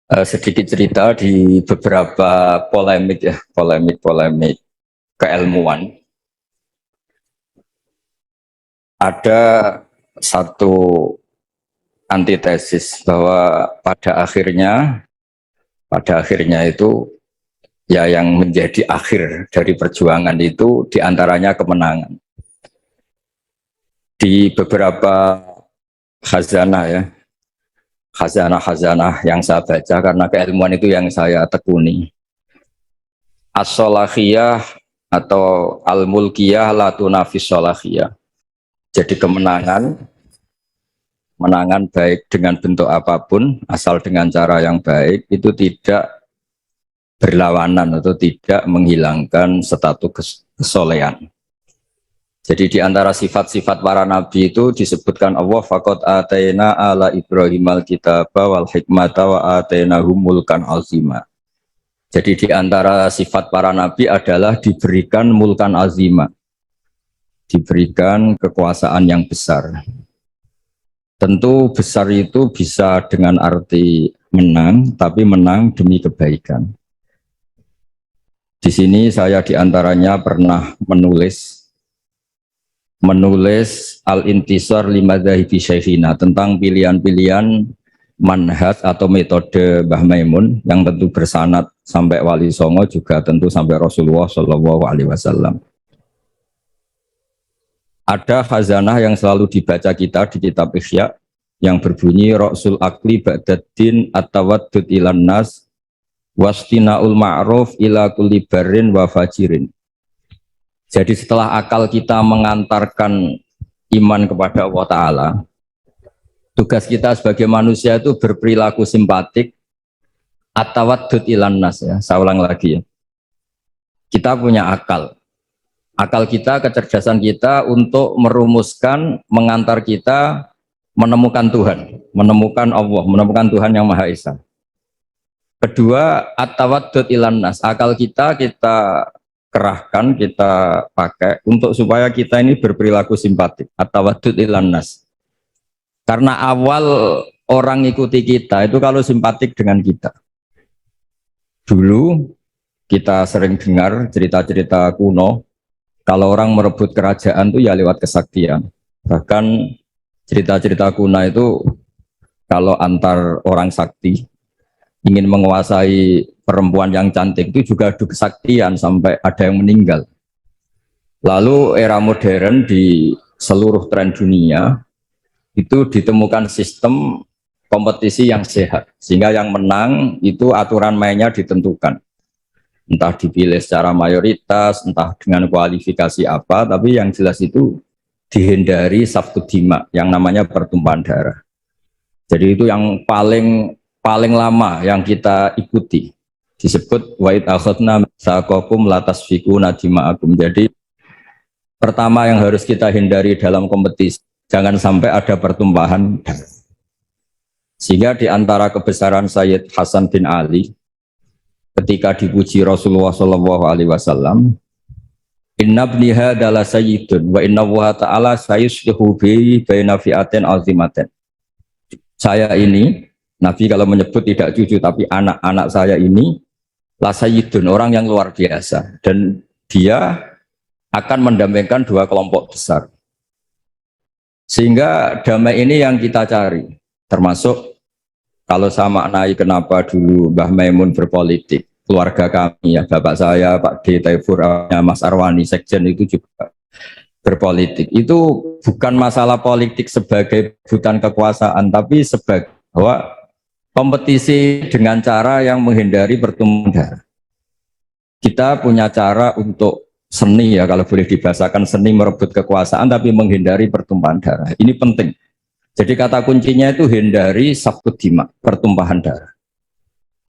Sedikit cerita di beberapa polemik ya, polemik keilmuan. Ada satu antitesis bahwa pada akhirnya itu ya yang menjadi akhir dari perjuangan itu diantaranya kemenangan. Di beberapa khazanah ya, khazanah-khazanah yang saya baca karena keilmuan itu yang saya tekuni. As-solahiyah atau al-mulkiyah la tunafis solahiyah. Jadi menangan baik dengan bentuk apapun, asal dengan cara yang baik, itu tidak berlawanan atau tidak menghilangkan status kesolehan. Jadi di antara sifat-sifat para nabi itu disebutkan Allah faqad atayna ala Ibrahimal kitaba wal hikmata wa atainahum mulkan azima. Jadi di antara sifat para nabi adalah diberikan mulkan azima, diberikan kekuasaan yang besar. Tentu besar itu bisa dengan arti menang, tapi menang demi kebaikan. Di sini saya diantaranya pernah menulis al-intisar limadzahibi syekhina tentang pilihan-pilihan manhaj atau metode Mbah Maimun yang tentu bersanad sampai Wali Songo juga tentu sampai Rasulullah Shallallahu Alaihi Wasallam. Ada khazanah yang selalu dibaca kita di kitab Ihya yang berbunyi Ra'sul Akli Ba'daddin at-tawaddud ilan nas wastina'ul ma'ruf ila kulli barrin wa fajirin. Jadi setelah akal kita mengantarkan iman kepada Allah Ta'ala, tugas kita sebagai manusia itu berperilaku simpatik at-tawaddud ilan nas ya. Saya ulang lagi ya. Kita punya akal. Akal kita, kecerdasan kita untuk merumuskan, mengantar kita menemukan Tuhan, menemukan Allah, menemukan Tuhan yang Maha Esa. Kedua, at-tawaddud ilan nas. Akal kita kerahkan, kita pakai untuk supaya kita ini berperilaku simpatik. At-tawaddud ilan nas. Karena awal orang ikuti kita itu kalau simpatik dengan kita. Dulu kita sering dengar cerita-cerita kuno, kalau orang merebut kerajaan itu ya lewat kesaktian. Bahkan cerita-cerita kuno itu kalau antar orang sakti ingin menguasai perempuan yang cantik itu juga adu kesaktian sampai ada yang meninggal. Lalu era modern di seluruh tren dunia itu ditemukan sistem kompetisi yang sehat. Sehingga yang menang itu aturan mainnya ditentukan. Entah dipilih secara mayoritas, entah dengan kualifikasi apa, tapi yang jelas itu dihindari safkud dima, yang namanya pertumpahan darah. Jadi itu yang paling lama yang kita ikuti. Disebut wa'id akhadna saqakum latasfikuna dima'akum. Jadi pertama yang harus kita hindari dalam kompetisi, jangan sampai ada pertumpahan darah. Sehingga di antara kebesaran Sayyid Hasan bin Ali ketika dipuji Rasulullah Shallallahu Alaihi Wasallam, Inna bniha adalah sayyidun wa inna wa ta'ala sayuslihu bi baina fi'atin azimatin. Saya ini, Nabi kalau menyebut tidak cucu tapi anak-anak saya ini la sayyidun, orang yang luar biasa, dan dia akan mendampingkan dua kelompok besar. Sehingga damai ini yang kita cari, termasuk kalau saya maknai kenapa dulu Mbah Maimun berpolitik, keluarga kami ya, bapak saya, Pak D. Taifur, Mas Arwani, Sekjen itu juga berpolitik. Itu bukan masalah politik sebagai rebutan kekuasaan, tapi sebagai bahwa kompetisi dengan cara yang menghindari pertumpahan darah. Kita punya cara untuk seni ya, kalau boleh dibahasakan seni merebut kekuasaan, tapi menghindari pertumpahan darah. Ini penting. Jadi kata kuncinya itu hindari safkud dima, pertumpahan darah.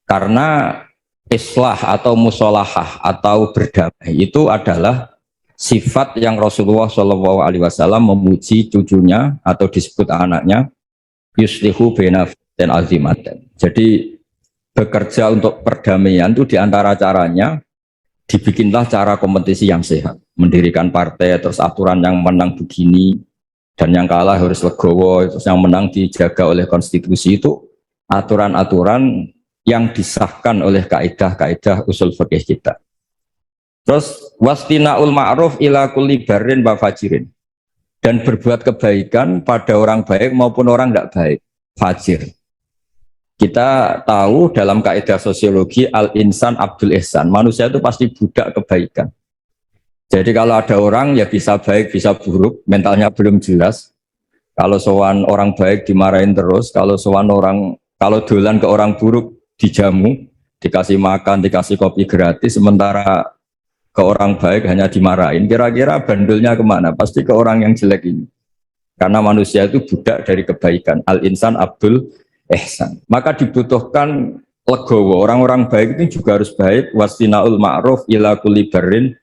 Karena islah atau musolahah atau berdamai itu adalah sifat yang Rasulullah Shallallahu Alaihi Wasallam memuji cucunya atau disebut anaknya yuslihu baina fi'atin azimatin. Jadi bekerja untuk perdamaian itu diantara caranya dibikinlah cara kompetisi yang sehat, mendirikan partai terus aturan yang menang begini dan yang kalah harus legowo, terus yang menang dijaga oleh konstitusi, itu aturan-aturan yang disahkan oleh kaidah-kaidah usul fikih kita. Terus wastinaul ma'ruf ila kulli barrin wa fajirin, dan berbuat kebaikan pada orang baik maupun orang tidak baik, fajir. Kita tahu dalam kaidah sosiologi al-insan abdul ihsan, manusia itu pasti budak kebaikan. Jadi kalau ada orang ya bisa baik bisa buruk, mentalnya belum jelas. Kalau sowan orang baik dimarahin terus, kalau dolan ke orang buruk dijamu, dikasih makan, dikasih kopi gratis, sementara ke orang baik hanya dimarahin. Kira-kira bandulnya kemana? Pasti ke orang yang jelek ini. Karena manusia itu budak dari kebaikan. Al-insan abdul ihsan. Maka dibutuhkan legowo. Orang-orang baik itu juga harus baik. Wastinaul ma'ruf ila kulli barrin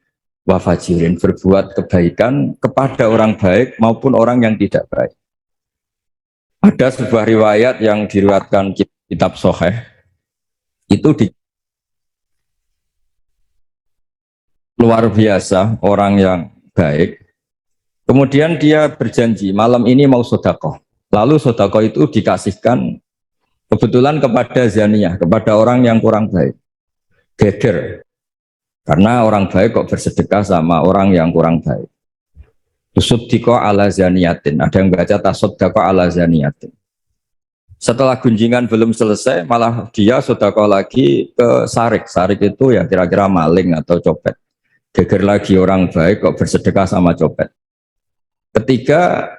wa fajirin, berbuat kebaikan kepada orang baik maupun orang yang tidak baik. Ada sebuah riwayat yang diriwayatkan kitab Sahih, itu luar biasa orang yang baik. Kemudian dia berjanji malam ini mau sedekah. Lalu sedekah itu dikasihkan kebetulan kepada zaniyah, kepada orang yang kurang baik. Geder. Karena orang baik kok bersedekah sama orang yang kurang baik. Tusuddiko ala zaniyatin. Ada yang baca tasoddako ala zaniyatin. Setelah gunjingan belum selesai, malah dia sedekah lagi ke sarik. Sarik itu ya kira-kira maling atau copet. Geger lagi orang baik kok bersedekah sama copet. Ketika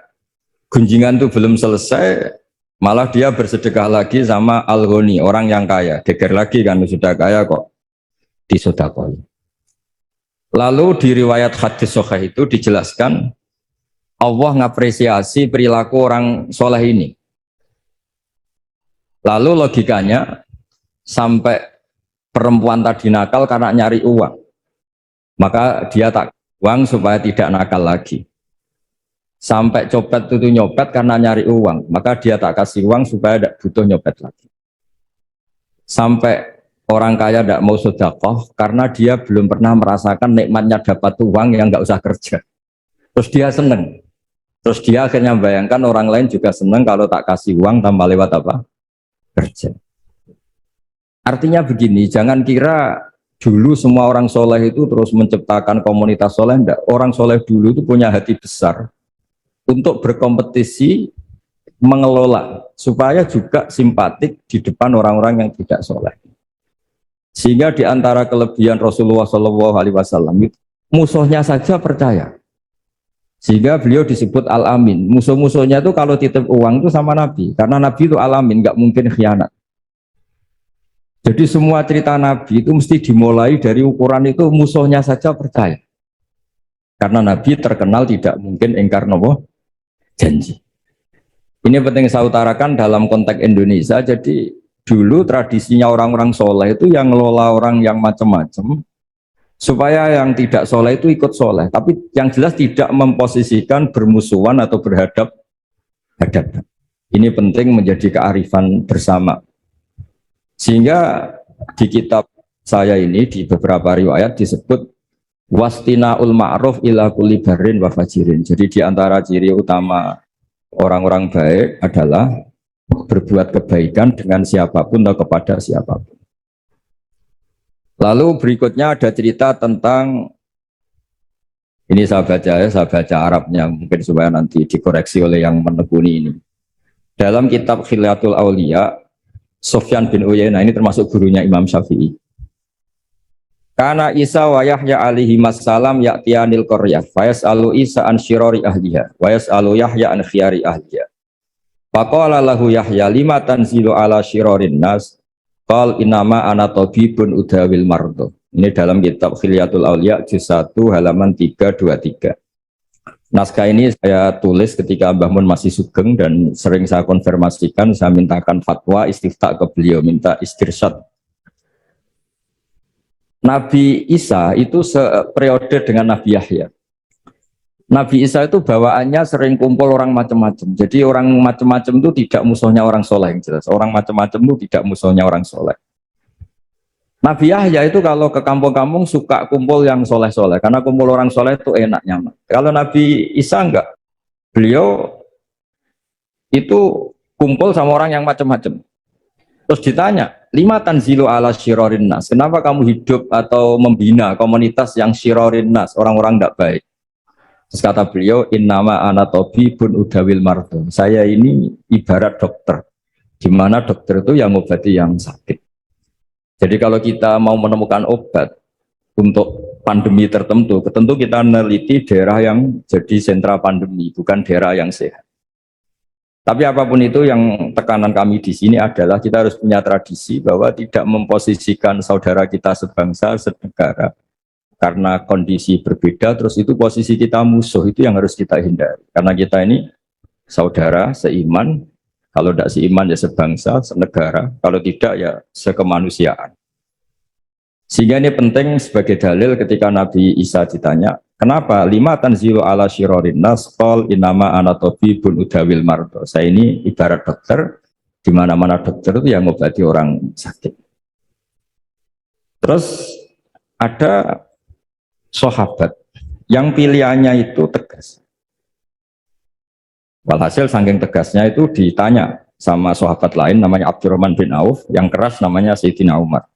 gunjingan itu belum selesai, malah dia bersedekah lagi sama al-ghani, orang yang kaya. Geger lagi kan sudah kaya kok disedekah. Lalu di riwayat hadis sahih itu dijelaskan Allah ngapresiasi perilaku orang soleh ini. Lalu logikanya sampai perempuan tadi nakal karena nyari uang, maka dia tak uang supaya tidak nakal lagi. Sampai copet itu nyopet karena nyari uang, maka dia tak kasih uang supaya tidak butuh nyopet lagi. Sampai orang kaya tidak mau sedekah karena dia belum pernah merasakan nikmatnya dapat uang yang nggak usah kerja. Terus dia seneng. Terus dia akhirnya bayangkan orang lain juga seneng kalau tak kasih uang tanpa lewat apa? Kerja. Artinya begini, jangan kira dulu semua orang soleh itu terus menciptakan komunitas soleh. Enggak. Orang soleh dulu itu punya hati besar untuk berkompetisi mengelola supaya juga simpatik di depan orang-orang yang tidak soleh. Sehingga di antara kelebihan Rasulullah SAW, musuhnya saja percaya. Sehingga beliau disebut Al-Amin. Musuh-musuhnya itu kalau titip uang itu sama Nabi. Karena Nabi itu Al-Amin, nggak mungkin khianat. Jadi semua cerita Nabi itu mesti dimulai dari ukuran itu musuhnya saja percaya. Karena Nabi terkenal tidak mungkin ingkar janji. Ini penting saya utarakan dalam konteks Indonesia. Jadi dulu tradisinya orang-orang soleh itu yang ngelola orang yang macam-macam supaya yang tidak soleh itu ikut soleh, tapi yang jelas tidak memposisikan bermusuhan atau berhadap-hadapan. Ini penting menjadi kearifan bersama. Sehingga di kitab saya ini di beberapa riwayat disebut wastinaul ma'ruf ila kulli barrin wa fajirin. Jadi di antara ciri utama orang-orang baik adalah berbuat kebaikan dengan siapapun atau kepada siapapun. Lalu berikutnya ada cerita tentang, ini saya baca Arabnya mungkin supaya nanti dikoreksi oleh yang menekuni ini. Dalam kitab Khilyatul Auliya, Sufyan bin Uyainah ini termasuk gurunya Imam Syafi'i. Kana Isa wa Yahya alaihi wassalam ya'tiyanil qaryah fa yas'alu Isa an syirari ahliha wa yas'alu Yahya an khiyari ahliha. Faqala lahu Yahya lima tanzilu ala syirarin nas qal innama ana tabibun udawil mardo. Ini dalam kitab Khilyatul Auliya juz 1 halaman 323. Naskah ini saya tulis ketika Mbah Mun masih sugeng dan sering saya konfirmasikan, saya mintakan fatwa istifta ke beliau, minta istirsyad. Nabi Isa itu seperiode dengan Nabi Yahya. Nabi Isa itu bawaannya sering kumpul orang macam-macam. Jadi orang macam-macam itu tidak musuhnya orang soleh yang jelas. Orang macam-macam itu tidak musuhnya orang soleh. Nabi Yahya itu kalau ke kampung-kampung suka kumpul yang soleh-soleh. Karena kumpul orang soleh itu enak, nyaman. Kalau Nabi Isa enggak. Beliau itu kumpul sama orang yang macam-macam. Terus ditanya, lima tanzilu ala syirorin nas. Kenapa kamu hidup atau membina komunitas yang syirorin nas, orang-orang tidak baik? Terus kata beliau, innama ana tabibun udawil mardo. Saya ini ibarat dokter, di mana dokter itu yang ngobati yang sakit. Jadi kalau kita mau menemukan obat untuk pandemi tertentu, tentu kita meneliti daerah yang jadi sentra pandemi, bukan daerah yang sehat. Tapi apapun itu, yang tekanan kami di sini adalah kita harus punya tradisi bahwa tidak memposisikan saudara kita sebangsa, senegara, karena kondisi berbeda, terus itu posisi kita musuh, itu yang harus kita hindari. Karena kita ini saudara, seiman, kalau tidak seiman ya sebangsa, senegara, kalau tidak ya sekemanusiaan. Sehingga ini penting sebagai dalil ketika Nabi Isa ditanya, kenapa lima tanzilu ala syirorin nas qol inama ana tabibun udawil mardo. Saya ini ibarat dokter, di mana-mana dokter itu yang mengobati orang sakit. Terus ada sahabat yang pilihannya itu tegas. Walhasil saking tegasnya itu ditanya sama sahabat lain namanya Abdurrahman bin Auf, yang keras namanya Sayyidina Umar.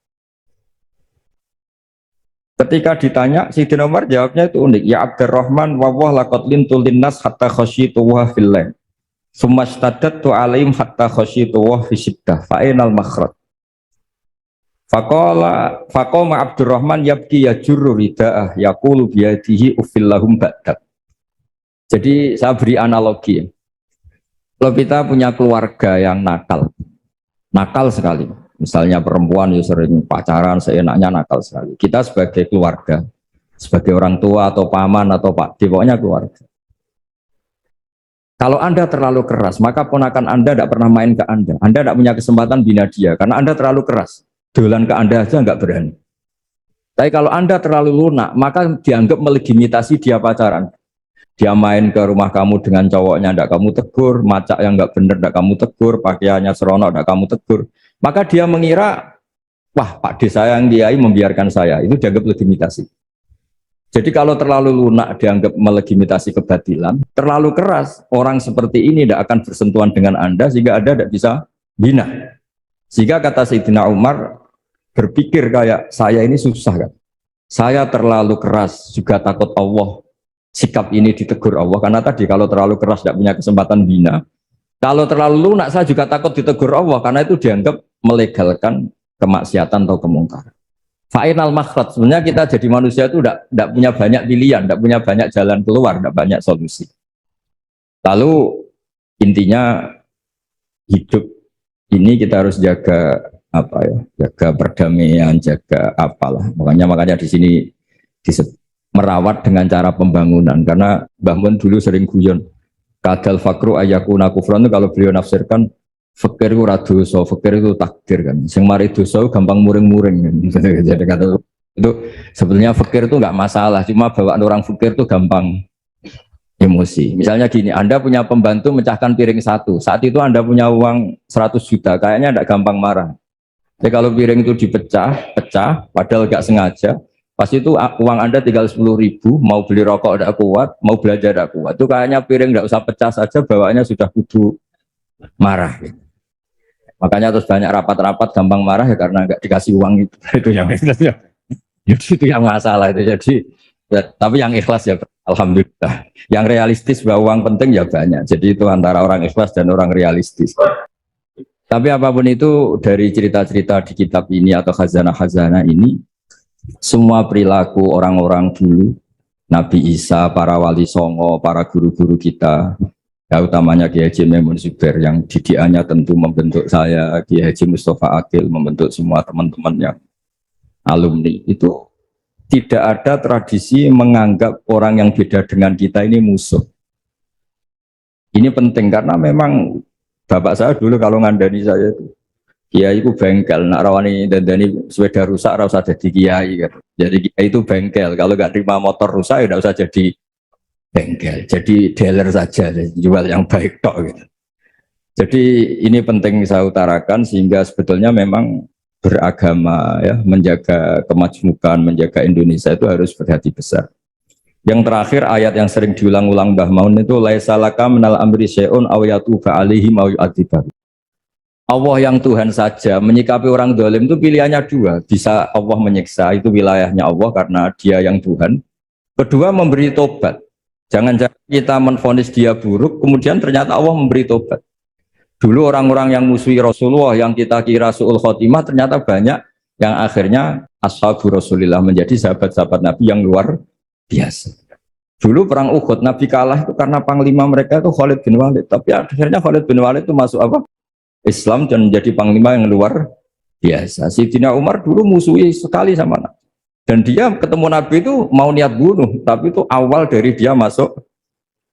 Ketika ditanya, Sayyidina Umar jawabnya itu unik. Ya Abdurrahman, wawah laqad lintul linnas hatta khasyitu wa fil lail. Summa staddattu alaihim hatta khasyitu wa fi syiddah. Fa ainal makhraj. Faqama Abdurrahman yabki yajurru rida'ah yaqulu biyadihi ufil lahum ba'dak. Jadi saya beri analogi. Kalau kita punya keluarga yang nakal sekali. Misalnya perempuan yang sering pacaran, seenaknya nakal sekali. Kita sebagai keluarga, sebagai orang tua atau paman atau pakde, pokoknya keluarga. Kalau Anda terlalu keras, maka ponakan Anda tidak pernah main ke Anda. Anda tidak punya kesempatan bina dia, karena Anda terlalu keras. Dolan ke Anda aja nggak berani. Tapi kalau Anda terlalu lunak, maka dianggap melegitimasi dia pacaran. Dia main ke rumah kamu dengan cowoknya, tidak kamu tegur, macak yang nggak bener, tidak kamu tegur, pakaiannya seronok, tidak kamu tegur. Maka dia mengira, wah Pak D saya yang kiai membiarkan saya, itu dianggap legitimasi. Jadi kalau terlalu lunak dianggap melegitimasi kebatilan, terlalu keras, orang seperti ini tidak akan bersentuhan dengan Anda, sehingga Anda tidak bisa bina. Sehingga kata Sayyidina Umar, berpikir kayak saya ini susah kan. Saya terlalu keras, juga takut Allah. Sikap ini ditegur Allah, karena tadi kalau terlalu keras tidak punya kesempatan bina. Kalau terlalu lunak saya juga takut ditegur Allah, karena itu dianggap melegalkan kemaksiatan atau kemungkaran. Fa'inal makhraj, sebenarnya kita jadi manusia itu tidak punya banyak pilihan, tidak punya banyak jalan keluar, tidak banyak solusi. Lalu intinya hidup ini kita harus jaga apa ya, jaga perdamaian, jaga apalah. Makanya di sini merawat dengan cara pembangunan, karena Mbah Mun dulu sering guyon. Kadal fakru ayakuna kufran, kalau beliau nafsirkan fakir itu dosa, fakir itu takdir kan. Sing mari dosa gampang muring-muring kan. Jadi kata itu sebetulnya fakir itu nggak masalah, cuma bawaan orang fakir itu gampang emosi. Misalnya gini, Anda punya pembantu mecahkan piring satu, saat itu Anda punya uang 100 juta, kayaknya tidak gampang marah. Jadi kalau piring itu pecah, padahal nggak sengaja, pas itu uang Anda tinggal 10.000, mau beli rokok tidak kuat, mau belanja tidak kuat, itu kayaknya piring tidak usah pecah saja, bawaannya sudah kudu marah. Makanya terus banyak rapat-rapat gampang marah ya karena nggak dikasih uang itu. Itu yang itu yang masalah itu. Jadi ya, tapi yang ikhlas ya alhamdulillah. Yang realistis bahwa uang penting ya banyak. Jadi itu antara orang ikhlas dan orang realistis. Tapi apapun itu, dari cerita-cerita di kitab ini atau khazanah-khazanah ini, semua perilaku orang-orang dulu, Nabi Isa, para wali songo, para guru-guru kita, ya utamanya Kiai Haji Maimun Zubair yang didikannya tentu membentuk saya, Kiai Haji Mustafa Akil membentuk semua teman-teman yang alumni, itu tidak ada tradisi menganggap orang yang beda dengan kita ini musuh. Ini penting karena memang bapak saya dulu kalau ngandani saya itu, kiai itu bengkel, nak rawani dandani sepeda rusak ora usah jadi kiai gitu. Jadi kiai itu bengkel, kalau nggak terima motor rusak ya tidak usah jadi bengkel, jadi dealer saja, jual yang baik tok gitu. Jadi ini penting saya utarakan sehingga sebetulnya memang beragama ya, menjaga kemajmukan, menjaga Indonesia itu harus berhati besar. Yang terakhir ayat yang sering diulang-ulang Mbah Maun itu laisa laka minal amri syai'un aw yatuba alaihim aw yu'adzibahum. Allah yang Tuhan saja menyikapi orang dolim itu pilihannya dua. Bisa Allah menyiksa, itu wilayahnya Allah karena dia yang Tuhan. Kedua, memberi tobat. Jangan-jangan kita menvonis dia buruk, kemudian ternyata Allah memberi tobat. Dulu orang-orang yang musuhi Rasulullah, yang kita kira su'ul khotimah, ternyata banyak yang akhirnya ashabu Rasulillah, menjadi sahabat-sahabat Nabi yang luar biasa. Dulu perang Uhud, Nabi kalah itu karena panglima mereka itu Khalid bin Walid. Tapi akhirnya Khalid bin Walid itu masuk apa? Islam dan menjadi panglima yang luar biasa. Sayyidina Umar dulu musuhi sekali sama Nabi. Dan dia ketemu Nabi itu mau niat bunuh, tapi itu awal dari dia masuk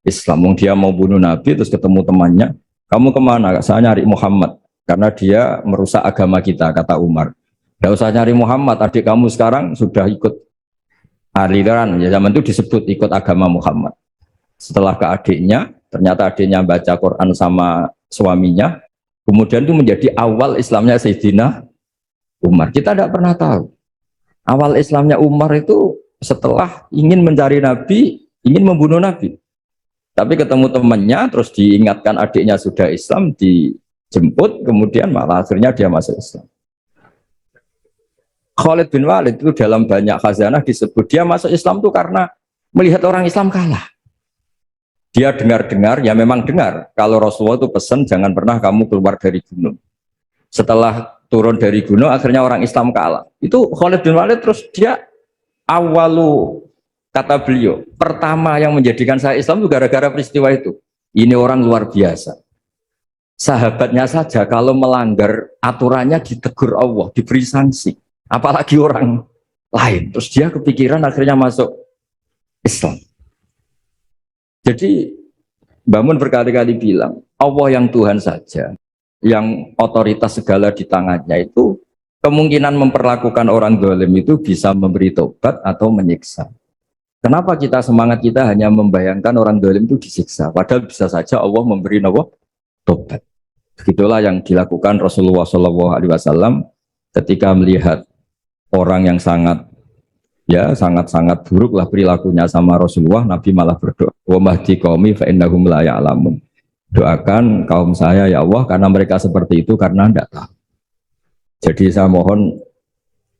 Islam. Dia mau bunuh Nabi, terus ketemu temannya, kamu kemana? Saya nyari Muhammad, karena dia merusak agama kita, kata Umar. Tidak usah nyari Muhammad, adik kamu sekarang sudah ikut aliran, ya zaman itu disebut ikut agama Muhammad. Setelah ke adiknya, ternyata adiknya baca Quran sama suaminya, kemudian itu menjadi awal Islamnya Sayyidina Umar. Kita tidak pernah tahu. Awal Islamnya Umar itu setelah ingin mencari Nabi, ingin membunuh Nabi. Tapi ketemu temannya, terus diingatkan adiknya sudah Islam, dijemput, kemudian malah akhirnya dia masuk Islam. Khalid bin Walid itu dalam banyak khazanah disebut, dia masuk Islam itu karena melihat orang Islam kalah. Dia dengar-dengar, ya memang dengar, kalau Rasulullah itu pesan jangan pernah kamu keluar dari gunung. Setelah turun dari gunung, akhirnya orang Islam kalah. Itu Khalid bin Walid, terus dia awalu, kata beliau, pertama yang menjadikan saya Islam itu gara-gara peristiwa itu. Ini orang luar biasa. Sahabatnya saja kalau melanggar aturannya ditegur Allah, diberi sanksi. Apalagi orang lain. Terus dia kepikiran akhirnya masuk Islam. Jadi Mbak Mun berkali-kali bilang, Allah yang Tuhan saja, yang otoritas segala di tangannya itu, kemungkinan memperlakukan orang zalim itu bisa memberi tobat atau menyiksa. Kenapa kita semangat kita hanya membayangkan orang zalim itu disiksa, padahal bisa saja Allah memberi tobat. Begitulah yang dilakukan Rasulullah SAW ketika melihat orang yang sangat buruk lah perilakunya sama Rasulullah. Nabi malah berdoa, wa mahdi qaumi fa innahum la ya'lamun. Doakan kaum saya ya Allah, karena mereka seperti itu karena tidak tahu. Jadi saya mohon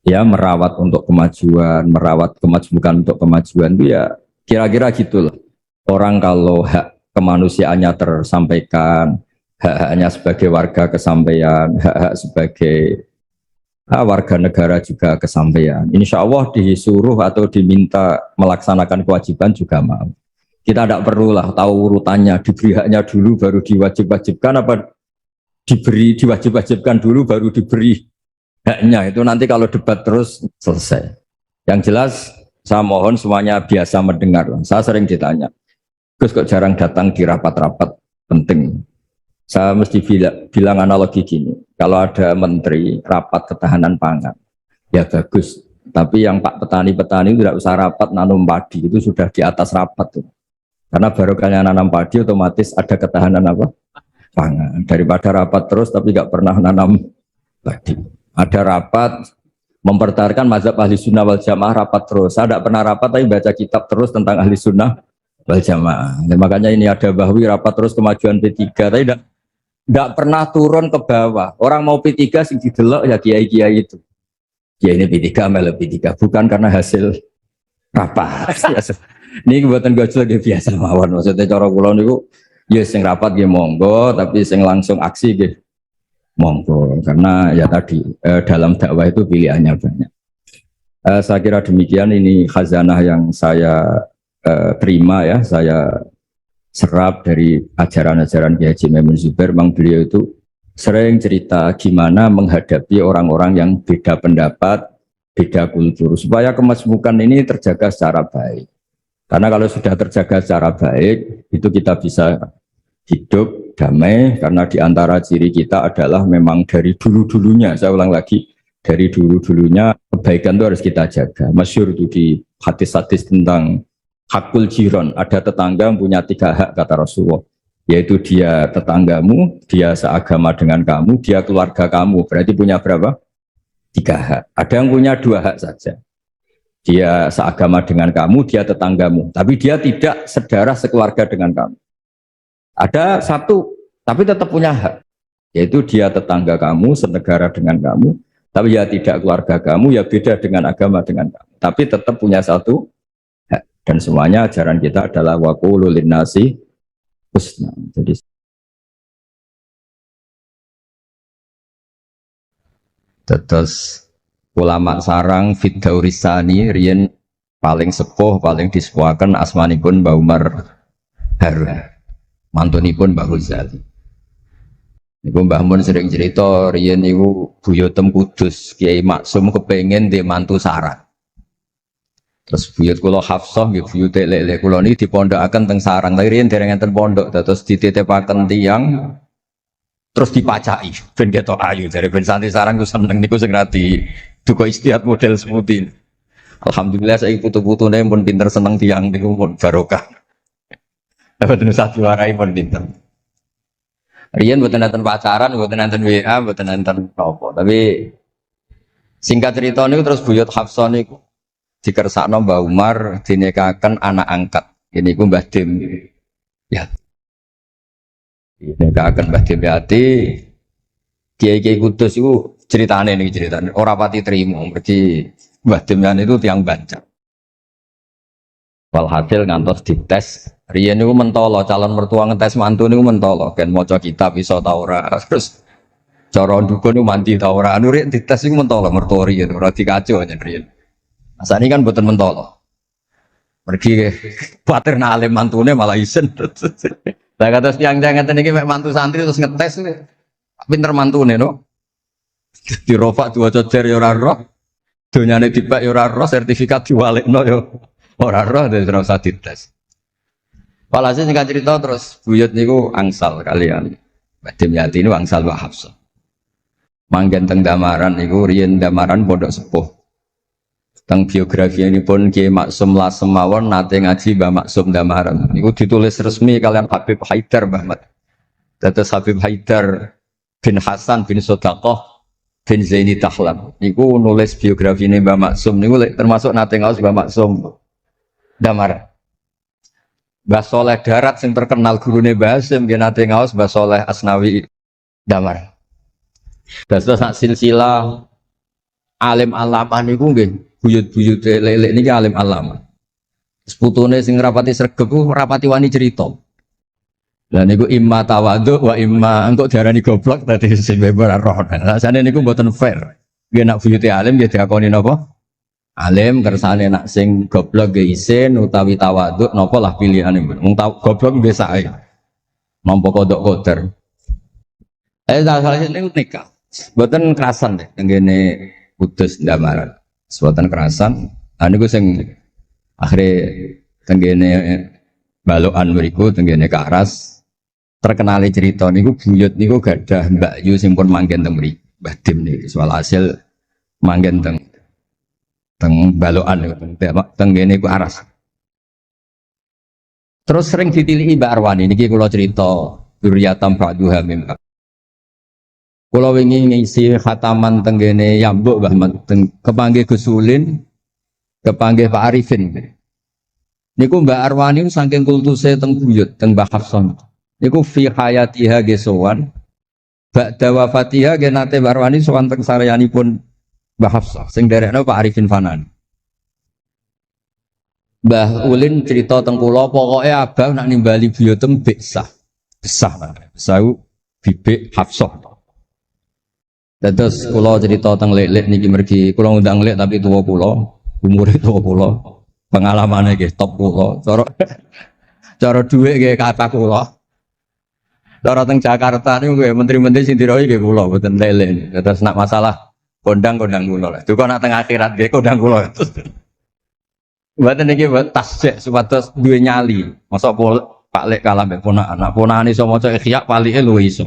ya merawat untuk kemajuan, merawat kemajuan untuk kemajuan itu ya kira-kira gitulah. Orang kalau hak kemanusiaannya tersampaikan, hak-haknya sebagai warga kesampaian, hak-hak sebagai warga negara juga kesampaian. Insya Allah disuruh atau diminta melaksanakan kewajiban juga mau. Kita tidak perlulah tahu urutannya, diberi haknya dulu baru diwajib-wajibkan, apa diwajib-wajibkan dulu baru diberi haknya. Itu nanti kalau debat terus selesai. Yang jelas saya mohon semuanya biasa mendengar. Saya sering ditanya, Gus kok jarang datang di rapat-rapat penting. Saya mesti bilang analogi gini, kalau ada menteri rapat ketahanan pangan, ya bagus. Tapi yang Pak petani-petani tidak usah rapat nanam padi, itu sudah di atas rapat tuh. Karena baru kalian nanam padi otomatis ada ketahanan apa? Pangan. Daripada rapat terus tapi nggak pernah nanam padi. Ada rapat mempertahankan mazhab ahli sunnah wal jamaah, rapat terus. Saya tidak pernah rapat tapi baca kitab terus tentang ahli sunnah wal jamaah. Dan makanya ini ada bahwi rapat terus kemajuan P3, tapi tidak pernah turun ke bawah. Orang mau P3 sing didelok ya kiai-kiai itu. Ya ini P3 melu P3, bukan karena hasil rapat. Ini kebuatan gue lagi biasa mawon. Maksudnya cara kula niku ya sing rapat nggih monggo, tapi sing langsung aksi nggih monggo. Karena ya tadi dalam dakwah itu pilihannya banyak. Saya kira demikian, ini khazanah yang saya terima ya, saya serap dari ajaran-ajaran Kiai Haji Maimun Zubair. Memang beliau itu sering cerita gimana menghadapi orang-orang yang beda pendapat, beda kultur, supaya kemasmukan ini terjaga secara baik. Karena kalau sudah terjaga secara baik, itu kita bisa hidup damai, karena diantara ciri kita adalah memang dari dulu-dulunya, saya ulang lagi, dari dulu-dulunya kebaikan itu harus kita jaga. Masyhur itu di hadis-hadis tentang hakul jiron, ada tetangga yang punya 3 hak kata Rasulullah, yaitu dia tetanggamu, dia seagama dengan kamu, dia keluarga kamu, berarti punya berapa? 3 hak. Ada yang punya 2 hak saja. Dia seagama dengan kamu, dia tetanggamu, tapi dia tidak sedarah sekeluarga dengan kamu. Ada 1, tapi tetap punya hak. Yaitu dia tetangga kamu, senegara dengan kamu, tapi ya tidak keluarga kamu, ya beda dengan agama dengan kamu. Tapi tetap punya satu hak. Dan semuanya ajaran kita adalah waqulu linnasi husna. Jadi terus ulama sarang Fiddaurisani riyen paling sepuh, paling disepuhaken asmanipun Mbah Umar Harun. Mantunipun Mbah Ghazali. Niku Mbah Mun sering cerita riyen niku buyutem Kudus, Kiai Maksum kepengen di mantu sarang. Terus buyut kula Hafsah nggih buyut lek kula niki dipondokaken teng sarang. Tapi riyen dereng enten pondok, terus dititipaken tiyang terus dipacai ben ketok ayu dari ben santri sarang ku seneng niku sing rati duka istiad model seperti ini. Alhamdulillah saya putu-putune pun pinter seneng tiyang niku pun barokah. Dapat satu warai pun pinter. Rian buatan nonton pacaran, buatan nonton WA, buatan nonton apa. Tapi singkat cerita niku terus buyut Hafsah niku dikersakno Mbah Umar dinikahaken anak angkat. Ini ku Mbah Dim. Ya. Dinikahaken Mbah Dim Yati. Kiai-kiai Kudus itu ceritane niki ceritane ora pati trimo mergi Mbah Dim Yati itu tiang Banjar. Walhasil ngantos dites, riyen niku mentolo calon mertua ngetes mantu niku mentolo, kan maca kitab iso ta ora. Terus cara dukun niku mandi ta ora. Anu riyen dites niku mentolo mertua riyen ora dikaco yen riyen. Asane kan mboten mentolo. Mergi kuwatir nek alim mantune malah isen. Lah kados tiyang-tiyang ngeten iki mek mantu santri terus ngetes pinter mantune no. Dirofak diwaca jer ya ora roh. Donyane dipek ya ora roh, sertifikat diwalekno ya ora roh dan ora usah dites. Walhasil singkat cerita terus buyut niku angsal kalian. Mbah Dim Yati niku angsal Mbah Hafsah. Manggen teng Damaran niku riyen Damaran pondok sepuh. Teng biografi ini pun Kiai Maksum Lasem mawon nate ngaji Mbah Maksum Damaran. Niku ditulis resmi kalian Habib Haidar Bahmat. Dados Habib Haidar bin Hasan bin Sodaqoh bin Zaini Tahlam. Niku nulis biografi ini Mbah Maksum niku termasuk nate ngaos Mbah Maksum Damaran. Mbah Soleh Darat yang terkenal gurune Mbah Hasim nggih nate ngaos Mbah Soleh Asnawi Damaran. Dados sak silsilah alim alama niku nggih buyut-buyut lelek niki alim alama. Seputune sing rapati sregep ku rapati wani cerita. Lah niku imma tawadhu wa imma engko diarani goblok dadi sing beber roh. Rasane niku mboten fair. Nggih nak buyute alim nggih diakoni napa? Alim kersane nak sing goblok ge isin utawi tawadhu napa lah pilihane mung goblok biasa ae nampa kodok koder salah niku nikah mboten kerasan deh tenggene Kudus Damaran mboten kerasan niku sing akhire tenggene balokan mriku tenggene Karas terkenal cerita niku buyut niku gadah Mbak Yu sing pun manggen teng mriki Mbah Dim niku soal hasil manggen teng balokan teng kene ku Aras. Terus sering ditilihi Mbak Arwani niki kula cerita dzurriyatam ba'duha mim. Kula wingi ngisi khataman teng kene Yambuk Mbah teng kepanggih Gus Ulin, kepanggih Pak Arifin. Niku Mbak Arwani saking kultuse teng buyut teng Mbah Hafsah. Niku fi hayatiha gesowan ba'da wafatiha genate Mbak Arwani sowan teng saryanipun Mbah Hafsah, sing derekno Pak Arifin Fanan. Mbah Ulin cerita teng kula pokoke abang nak nimbali buyutem besah. Besah lah. Besau bibik Hafsah. Terus kula cerita teng lek-lek niki mergi kula ngundang lek tapi tuwa kula, umure tuwa kula. Pengalamane nggih top kula. Cara dhuwit nggih kata kula. Cara teng Jakarta niku nggih menteri-menteri sing dirohi nggih kula mboten lek-lek. Terus nak masalah kondang kula lah. Duka nak teng akhirat nggih kondang kula. Mboten niki tasjek supados duwe nyali. Mosok Pak Lek kalah mbek ponakan. Nak ponakane iso maca Ikhya palike luwih iso.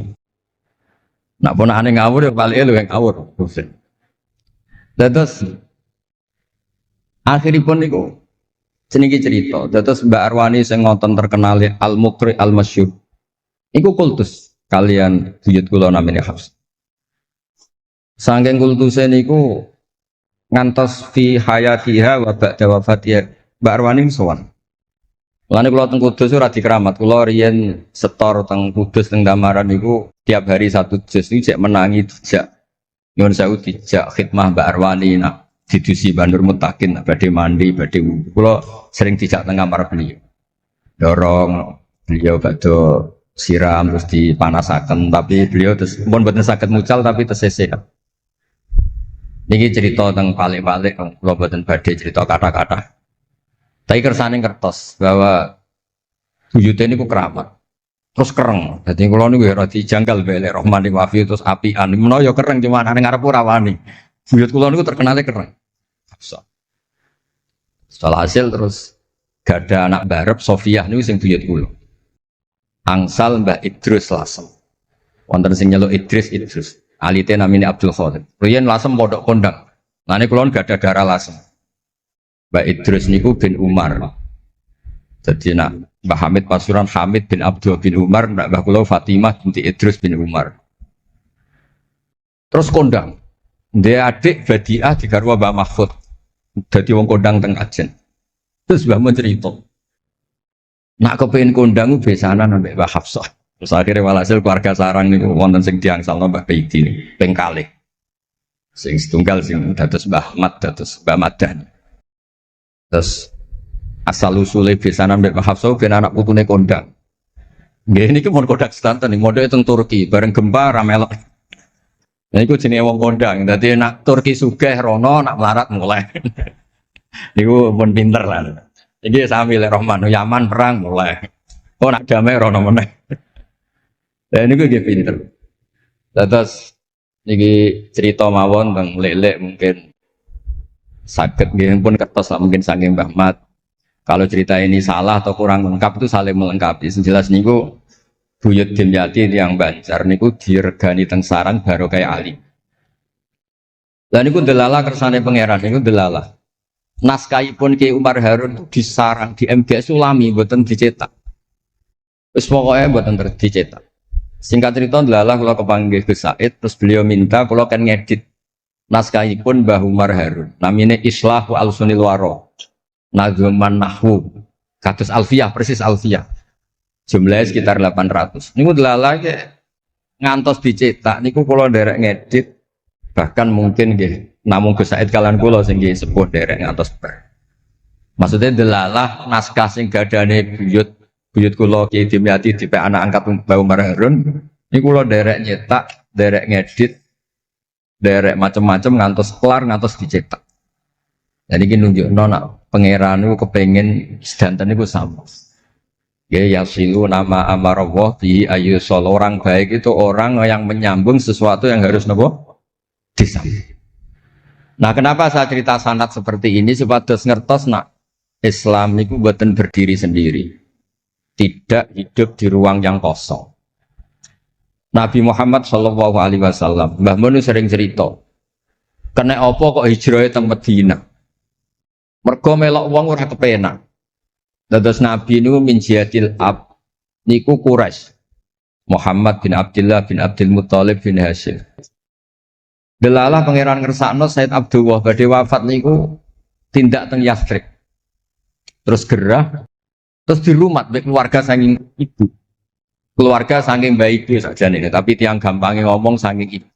Nak ponakane ngawur ya palike luwih ngawur. Terus akhiripun niku jenenge cerita. Terus Mbak Arwani sing ngonten terkenal Al-Muqri Al-Masyhur. Iku kultus kalian buyut kula namine Hafs. Saking kultuse niku ngantos fi hayatiha wa ba'da wafatiha Mbak Arwani sowan. Mulane kula teng Kudus ora dikeramat. Kula riyen setor teng Kudus teng Damaran niku tiap hari satu juz niku cek menangi dijak nyuwun sewu dijak khidmah Mbak Arwani nak didusi Bandur Mutakin badhe mandi badhe wudu. Kula sering dijak teng kamar beliau. Dorong beliau badhe siram terus dipanasaken tapi beliau terus pun mboten saged mucal tapi tersese. Niki cerita teng balik-balik kula mboten badhe cerita kata-kata. Tapi kersane kertos bahwa buyute niku keramat. Terus kereng. Dadi kula niku ya rada dijanggal belek Rahmani Wafi terus apian. Menawa ya kereng cuma ana ngarep ora wani. Buyut kula niku terkenale kereng. Setelah hasil terus gak ada anak barep Sofiah niku sing buyut kula. Angsal Mbah Idrus Lasem. Wonten sing nyeluk Idris. Alite namine Abdul Khadir. Riyen Lasem pondok kondang. Lane kula gak ada darah Lasem. Mbak Idrus niku bin Umar. Jadi nak Mbah Hamid Pasuruan Hamid bin Abdul bin Umar, Mbah kula Fatimah binti Idrus bin Umar. Terus kondang. Dia adik Badiah di garwa Mbah Mahfud. Dadi wong kondang teng Ajen. Terus Mbah mun cerita. Nak kepengin kondang besanan ambek Mbah Hafsah. Terus akhirnya walhasil keluarga sarang niku wonten sing diangsalno Mbah Baiti niku ping kalih. Sing setunggal sing dados Mbah Ahmad dados Mbah Madan. Terus asal usulnya besanan Mbak Hafsah ben anak putune kondang. Nggih niki mon kondang sedanten ning modhe teng Turki bareng gempa ra melok. Nah iku jenenge wong kondang. Dadi nak Turki sugih rono nak melarat mulai. Niku pun pinter lah. Iki sami lek Rahman Yaman perang mulai. Oh nak damai rono meneh. Lah niku nggih pinter. Terus niki cerita mawon teng lek-lek mungkin sakit nggih pun kertas lah mungkin saking Mbah Mat. Kalau cerita ini salah atau kurang lengkap itu saling melengkapi. Sejelas niku Buyut Dimyati yang Banjar niku diregani teng sarang baru kayak Ali. Lah niku delala kersane pangeran niku delala. Naskahipun Ki Umar Harun itu disarang di MGS Sulami mboten dicetak. Wis pokoke mboten dicetak. Singkat cerita delala kula kepanggih Gus Said terus beliau minta kula kan ngedit naskahipun Mbah Umar Harun namine Islahu Al-Sunil Waro Nadzuman Nahwu kados Alfiyah persis Alfiyah jumlahnya sekitar 800 niku delala ngantos dicetak niku kula nderek ngedit bahkan mungkin nggih namung Gus Said kalian kula sing nggih sepuh nderek ngantos ber maksudnya delala naskah sing gadane buyut kula Ki Dimyati dipe anak angkat Mbah Umar Harun niku kula nderek nyetak nderek ngedit derek macam-macam ngantos kelar ngantos dicetak. Jadi ini nunjukno nak pangeran itu kepengen sedanten itu sama. Ya yasilu nama amarallah bi ayyusol orang baik itu orang yang menyambung sesuatu yang harus nopo disambung. Nah kenapa saya cerita sanad seperti ini supados ngertos nak Islam itu buatan berdiri sendiri, tidak hidup di ruang yang kosong. Nabi Muhammad Shallallahu Alaihi Wasallam, Mbah Mun sering cerita, kena apa kok hijrah teng Madinah? Mergo melok wong ora kepenak. Dados Nabi niku min jihadil ab niku Quraisy. Muhammad bin Abdullah bin Abdul Muthalib bin Hashim. Delalah pangeran ngersakno Said Abdullah badhe wafat niku tindak teng Yathrib. Terus gerah, terus dirumat mek keluarga saking ibu. Keluarga saking baik itu saja nih, tapi tiang gampangnya ngomong saking ibu.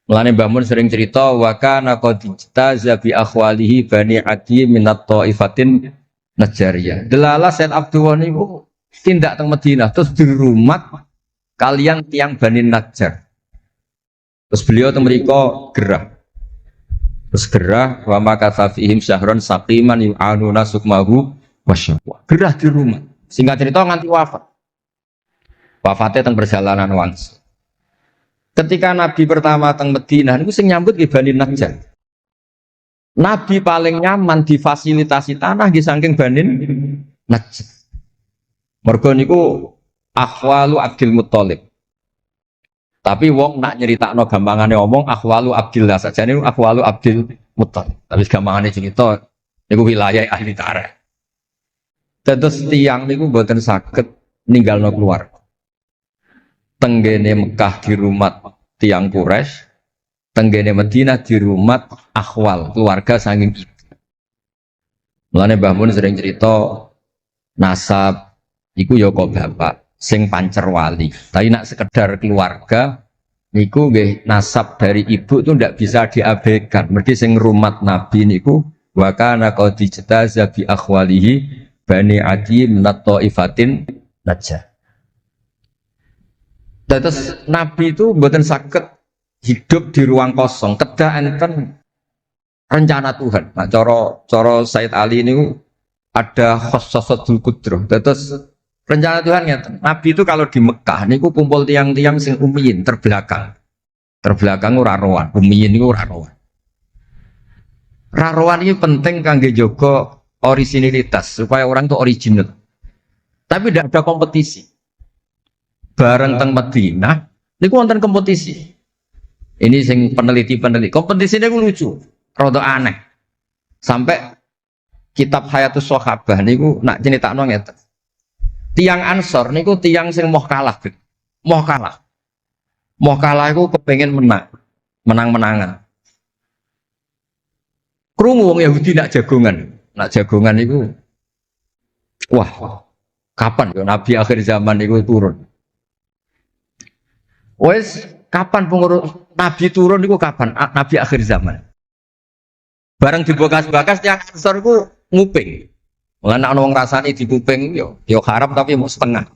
Mulane Mbah Mun sering cerita wa kana qad ijtaza bi akhwalihi bani Adi minat taifatin Najariyah. Delala Said Abdullah niku tindak teng Madinah terus dirumat kalian tiang Bani Najjar. Terus beliau teng mriko gerah. Terus gerah wa makatsa fihim syahron saqiman yu'anuna sukmahu wasyaqwa. Gerah dirumat. Singkat cerita nganti wafat. Wafatnya teng perjalanan wangsul. Ketika Nabi pertama teng Madinah niku sing nyambut nggih Bani Najjar. Nabi paling nyaman difasilitasi tanah nggih saking Bani Najjar. Mergo niku akhwalu Abdul Muthalib. Tapi wong nak nyeritakno gampangane omong akhwalu Abdillah saja niku akhwalu Abdul Muthalib. Tapi gampangane cerita niku wilayah ahli tarikh. Terus tiang niku mboten saged ninggalno keluarga. Tenggene Mekah di rumah tiang Quraisy, tenggene Madinah di rumah akhwal keluarga saking ibu. Mulane Mbah Mun sering cerita nasab iku ya kok bapak sing pancer wali. Tapi nak sekedar keluarga niku nggih nasab dari ibu itu ndak bisa diabaikan. Mergi sing rumat Nabi niku wa kana qad ijtaza bi akhwalihi bani adi minat taifatin najah. Terus Nabi itu mboten saged hidup di ruang kosong, kedah enten rencana Tuhan. Nah, cara Said Ali ini ada khossasatul qudrah. Terus rencana Tuhan ya, Nabi itu kalau di Mekah niku kumpul tiang-tiang sing umiyin terbelakang. Terbelakang ora rowan, umiyin niku ora rowan. Rarowan ini penting kangge jaga originalitas supaya orang itu original. Tapi tidak ada kompetisi. Bareng teng Madinah niku wonten kompetisi. Ini sing peneliti kompetisinya itu lucu, rada aneh. Sampai kitab Hayatus Sahabah niku nak ceritakno ngeten. Tiang Ansor niku tiang sing moh kalah. Moh kalah. Moh kalah iku kepengin menang-menangan. Krungu wong Yahudi nak jagongan. Nak jagongan niku wah, kapan ya Nabi akhir zaman niku turun? Wes kapan pengurus Nabi turun niku kapan? Nabi akhir zaman. Bareng dibakas-bakas tiang Ansor iku nguping. Lan ana wong rasane dikuping yo haram tapi mau setengah.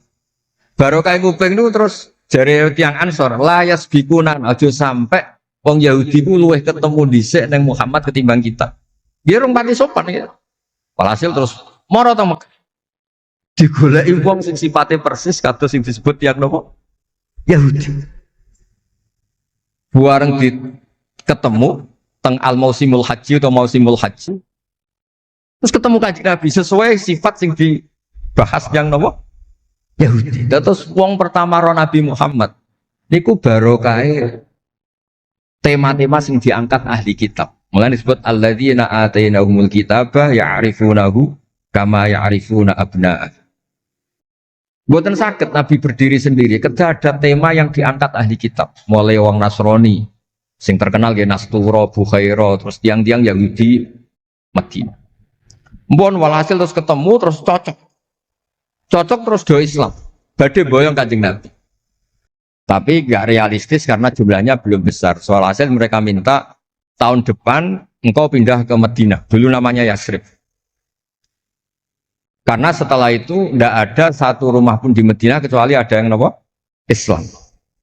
Barokah nguping niku terus jare tiang Ansor layas bikunan aja sampai wong Yahudi ku luweh ketemu dhisik ning Muhammad ketimbang kita. Dia rong pati sopan ya. Walhasil terus moro to Mekah. Digoleki wong sing sifate persis kados sing disebut tiang nopo? Yahudi. Buareng di ketemu teng al-mausimul haji atau mausimul haji. Terus ketemu Kanjeng Nabi sesuai sifat sing dibahas yang nopo? Yahudi. Terus wong pertama ro Nabi Muhammad niku barokahe tema-tema sing diangkat ahli kitab. Mulane disebut alladzina atainahumul kitaba ya'rifunahu kama ya'rifuna abna'ah. Mboten saged Nabi berdiri sendiri, kedah ada tema yang diangkat ahli kitab. Mulai wong Nasrani sing terkenal nggih Nastura, Bukhaira, terus tiang-tiang Yahudi Madinah. Mbon walhasil terus ketemu terus cocok. Cocok terus do Islam. Badhe boyong Kanjeng Nabi. Tapi gak realistis karena jumlahnya belum besar. Soal hasil mereka minta tahun depan engkau pindah ke Madinah. Dulu namanya Yasrib. Karena setelah itu tidak ada satu rumah pun di Madinah kecuali ada yang apa? Islam.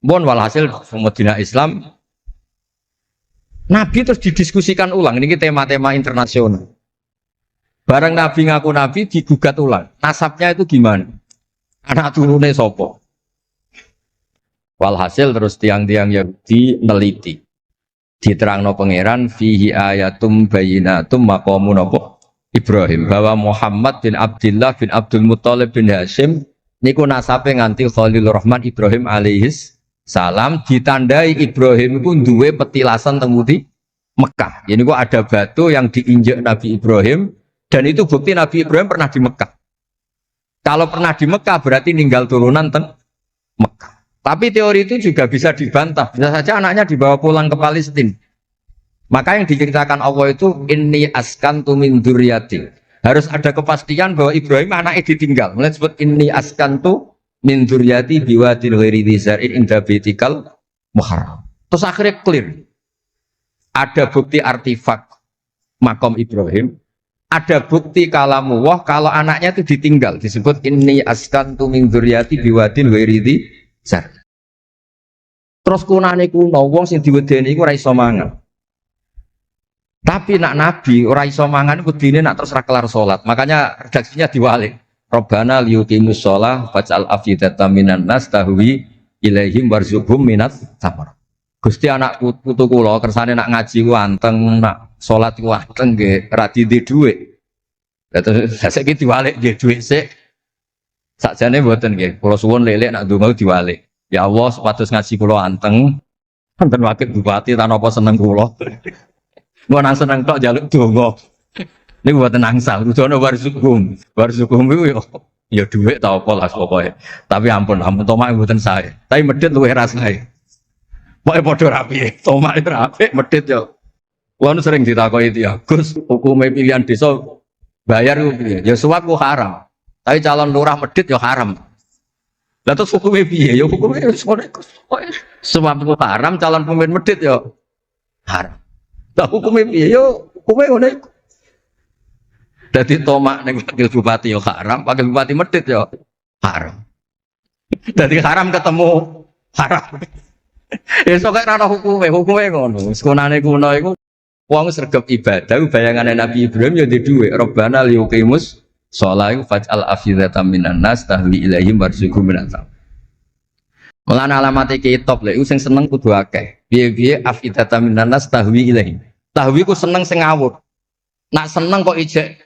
Bon walhasil Madinah Islam. Nabi terus didiskusikan ulang. Ini tema-tema internasional. Bareng Nabi ngaku Nabi digugat ulang. Nasabnya itu gimana? Anak turunnya sopo. Walhasil terus tiang-tiang Yahudi neliti. Diterangno pangeran fihi ayatum bayinatum maqamun apa? Ibrahim, bahwa Muhammad bin Abdullah bin Abdul Muthalib bin Hashim niku nasabe nganti Khalilur Rahman Ibrahim alaihis salam, ditandai Ibrahim iku duwe petilasan teng pundi Mekah. Ini kok ada batu yang diinjak Nabi Ibrahim dan itu bukti Nabi Ibrahim pernah di Mekah. Kalau pernah di Mekah berarti ninggal turunan teng Mekah. Tapi teori itu juga bisa dibantah. Bisa saja anaknya dibawa pulang ke Palestina. Maka yang diceritakan Allah itu inni askantu min dzurriyyati. Harus ada kepastian bahwa Ibrahim anaknya ditinggal. Mulai disebut inni askantu min dzurriyyati biwadin ghairi dzar'in inda baitikal muharram. Terus akhirnya clear. Ada bukti artefak makom Ibrahim, ada bukti kalamullah kalau anaknya itu ditinggal. Disebut inni askantu min dzurriyyati biwadin ghairi dzar'in. Terus kunane kuno wong sing diwedeni iku ora iso mangan. Tapi nak Nabi ora iso mangan kudine nak terus ra kelar salat. Makanya redaksinya diwalik. Rabbana liyuqimus shalah faj'al afidatan minan nas tahwi ilaihim warzuqhum minat tamar. Gusti anak putu kula kersane nak ngaji ku anteng, nak salat ku anteng nggih ra di dhuwit. Terus saiki diwalik nggih dhuwit sik. Sakjane mboten nggih. Kula suwun lelek nak ndonga diwalik. Ya Allah supados ngaji kula anteng. Wonten wakil bupati tanapa seneng kula. Mau nang seneng tok jaluk donga. Niku mboten angsal, kudono warzuqhum. Warzuqhum iku ya dhuwit ta apa lah pokoke. Tapi ampun tomak mboten sae. Tapi medhit luwih rasae. Pokoke padha rapi. Tomak itu rapi, medhit yo. Kuwi sering ditakoki dia, Gus, hukume pilihan desa bayar ku piye? Ya suwak ku haram. Tapi calon lurah medit ya haram. Lah terus hukumnya piye? Ya hukumnya sebab itu haram calon pemimpin medit ya haram. Lah hukumnya piye? Ya hukumnya ngono iku. Dadi tomak ning wakil bupati ya haram, wakil bupati medit ya haram. Dadi haram ketemu haram. Ya sok ora ana hukume ngono. Sekonane kuno iku wong sregep ibadah bayangane Nabi Ibrahim ya ndek dhuwit. Rabbana liyuqimus sholata faj'al afidatan minan nas tahwi ilaihim warzuqhum minat. Mulane alamate kitab lek sing seneng kudu akeh. Piye-piye afidatan minan nas tahwi ilaihim. Tahwi ku seneng sing ngawur. Nak seneng kok ijek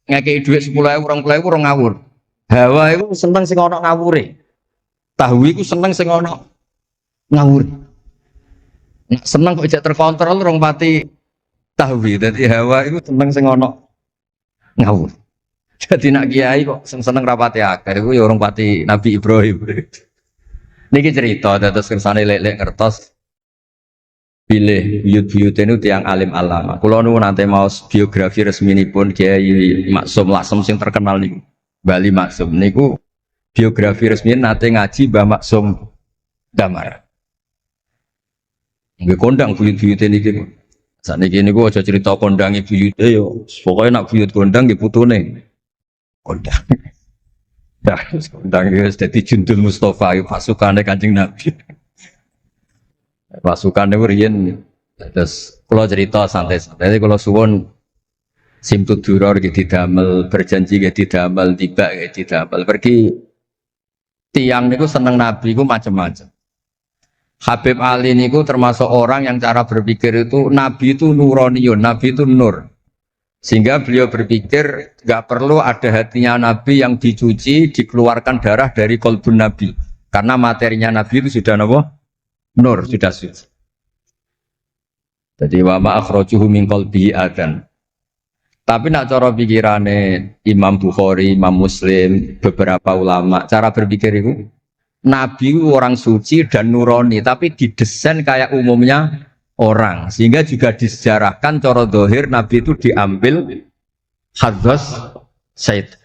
ngekeki dhuwit 10.000 20.000 ora ngawur. Hawa iku seneng sing ana ngawure. Tahwi ku seneng sing ana ngawur. Nak seneng kok ijek terkontrol rong pati tahwi. Dadi hawa iku seneng sing ana ngawur. Jadi nak kiai kok seneng rapati akeh iku ya orang pati Nabi Ibrahim. Niki cerita dados kersane lek-lek ngertos pilih buyut-buyut itu tiang alim alama. Kula nu nanti mau biografi resminipun Kiai Maksum Lasem sing terkenal niku. Bali Maksum niku biografi resmi nate ngaji Mbah Maksum Damar. Nggih kondang buyut-buyut niki. Sakniki niku aja cerita kondange buyute yo. Pokoke nak buyut kondang nggih putune. Kondang. Ya, kondang wis dadi jundul Mustafa pasukane Kanjeng Nabi. Pasukane riyen terus kula cerita santai-santai. Kula suwun Simtud Duror nggih didamel, berjanji nggih didamel, tiba nggih didamel. Pergi tiang niku seneng Nabi ku macam-macam. Habib Ali niku termasuk orang yang cara berpikir itu Nabi itu nuroniyun, Nabi itu nur. Sehingga beliau berpikir nggak perlu ada hatinya Nabi yang dicuci, dikeluarkan darah dari kolbun Nabi. Karena materinya Nabi itu sudah apa? Nur, sudah suci. Jadi wa ma akhrajuhu min qalbihi adan. Tapi nak cara pikirane Imam Bukhari, Imam Muslim, beberapa ulama, cara berpikir itu Nabi orang suci dan nurani, tapi didesain kayak umumnya orang, sehingga juga disejarahkan cara dohir Nabi itu diambil haddas Said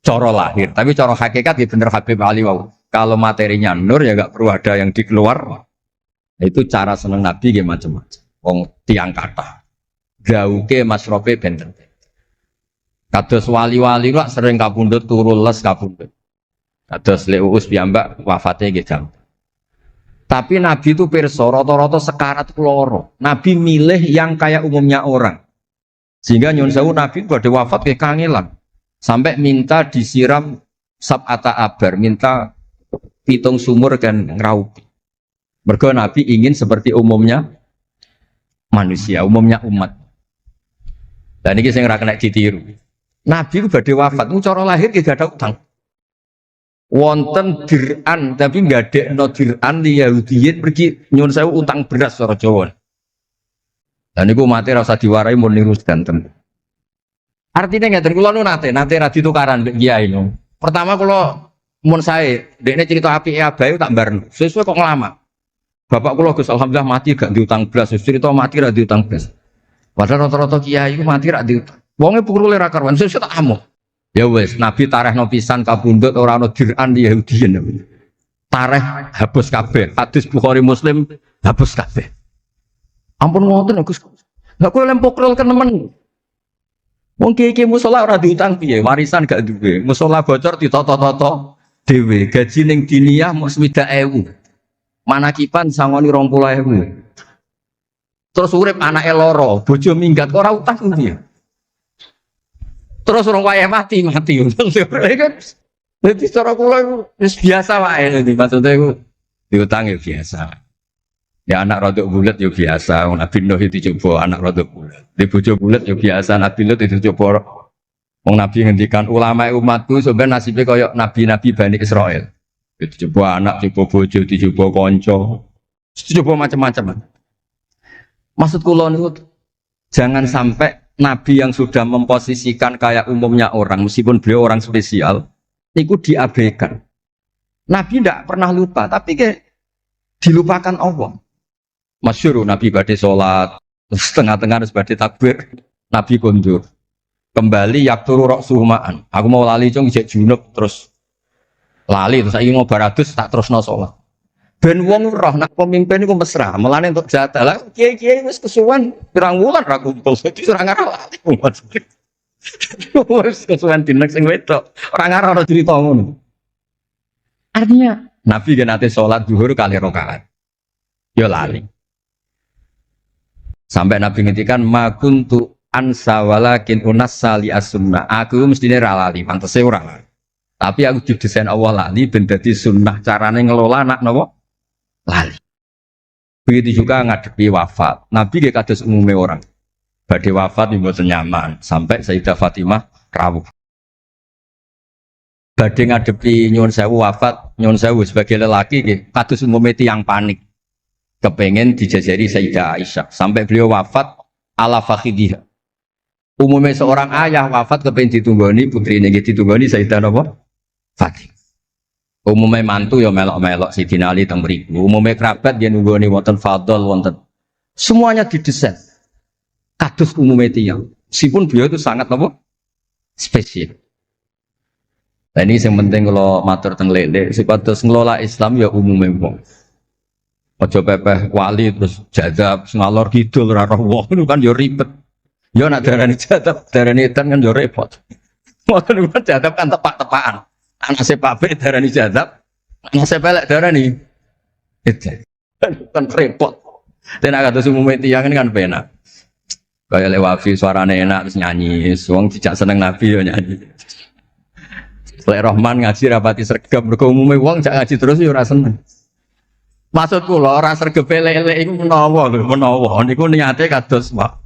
cara lahir, tapi cara hakikat ya bener Habib Ali wow. Kalau materinya nur ya nggak perlu ada yang dikeluar. Itu cara seneng Nabi ya macam-macam. Wong tiang kata gauke masrope benten. Kados wali-wali lah sering kapundhut turu les kapundhut. Kados Leuus piyambak wafatnya nggih jam. Tapi Nabi itu pirsa rata-rata sekarat loro. Nabi milih yang kayak umumnya orang. Sehingga nyun sewu Nabi pada wafat ke kangelan. Sampai minta disiram sab'ata abar, minta pitung sumur kan ngraupi. Mergo Nabi ingin seperti umumnya manusia, umumnya umat. Dan ini saya nggak kena ditiru. Nabi itu pada wafat, cara lahir gak ada utang. Wonten dir'an tapi nggak ada no dir'an di Yahudiyin pergi nyun saya utang beras orang Jawa. Dan itu mati rasa diwarai mau niru sedanten. Artinya nggak terkulo nate radi tukaran kiai no. Pertama kalau mun saya, dekne cerita api abai tak bareng. Sesuai kok ngelama. Bapak kulo Gus alhamdulillah mati gak diutang beras. Cerita mati ra diutang beras. Padahal rata-rata kiai itu mati ra diutang. Wonge pukul ra karuan sesuai tak amuk. Ya wes, Nabi tarehno pisan kabundut ora ana dir'an Yahudiyin. Tareh hapus kabeh. Hadis Bukhari Muslim hapus kabeh. Ampun ngoten Gus. Lah kowe lempok kan nemen. Wong kiai musala ora diutang piye? Warisan gak duwe. Musala bocor ditata-tata dhewe. Gaji ning diniyah mung 60.000. Manakipan sangoni 20.000. Terus urip anake loro, bojo minggat ora utang piye? Terus orang wayah mati. Jadi cara kula itu biasa wae. Maksudnya itu diutang ya biasa. Ya anak rodok bulat ya biasa. Nabi Nuh itu coba anak rodok bulat. Di bojo bulat ya biasa. Nabi Nuh itu coba. Wong Nabi ngendikan ulama umatku sebenarnya nasibnya kayak nabi-nabi Bani Israel. Itu coba anak, coba bojo, dicoba konco, coba macam-macam. Maksud kula itu jangan sampai Nabi yang sudah memposisikan kayak umumnya orang, meskipun beliau orang spesial, itu diabaikan. Nabi tidak pernah lupa, tapi kayak dilupakan Allah. Masyhur Nabi badhe sholat, setengah-tengah harus badhe takbir, Nabi kondur. kembali yakturu roksuhumaan. Aku mau lali cung ijek junub terus lali terus saiki ngobar adus tak terusno salat. Ben wong roh nak pemimpin iku mesra, melane untuk jatah. Lah kiai-kiai wis kesuwen pirang wulan ra kumpul, dadi ora ngarep lali umat. Wis kesuwen dinek sing wedok, ora ngarep ana cerita ngono. Artinya Nabi kan ate salat zuhur kali rakaat. Ya lali. Sampai Nabi ngendikan ma kuntu ansa walakin unassa li as-sunnah. Aku mestine ra lali, pantese ora lali. Tapi aku didesain Allah lali ben dadi sunnah carane ngelola anak napa? Lali. Begitu juga ngadepi wafat. Nabi nggih kados umume orang. Badhe wafat mboten nyaman sampai Sayyidah Fatimah rawuh. Badhe ngadepi nyuwun sewu wafat, nyuwun sewu sebagai lelaki nggih kados umume tiyang panik. Kepengen dijajari Sayyidah Aisyah sampai beliau wafat ala fakhidiha. Umumnya seorang ayah wafat kepengen ditunggoni putrine nggih ditunggoni Sayyidah napa? Fatimah. Umumnya mantu ya melok-melok Sayyidina Ali teng mriku. Umumnya kerabat dia nunggoni wonten fadl wonten. Semuanya didesain. Kados umumnya tiyang. Meskipun beliau itu sangat apa? Spesial. Nah ini yang penting kalau matur teng lele, sepatus ngelola Islam ya umumnya wong. Ojo pepeh wali terus jadab ngalor kidul ora roh wong itu kan yo ribet. Yo nak darani jadab, darani edan kan yo repot. Ngoten kan jadab kan tepak-tepakan. Anak sepabe darani jadab, anak sepelek darani edan. Kan repot. Dan agak terus umumnya tiyang kan penak. Kayak lewafi suarane enak terus nyanyi, wong dijak seneng Nabi yo nyanyi. Lek Rahman ngaji rapati sregep mergo umume wong jak ngaji terus yo ora seneng. Maksud kula ora sregep lele iku menawa lho, menawa niku niate kados Pak.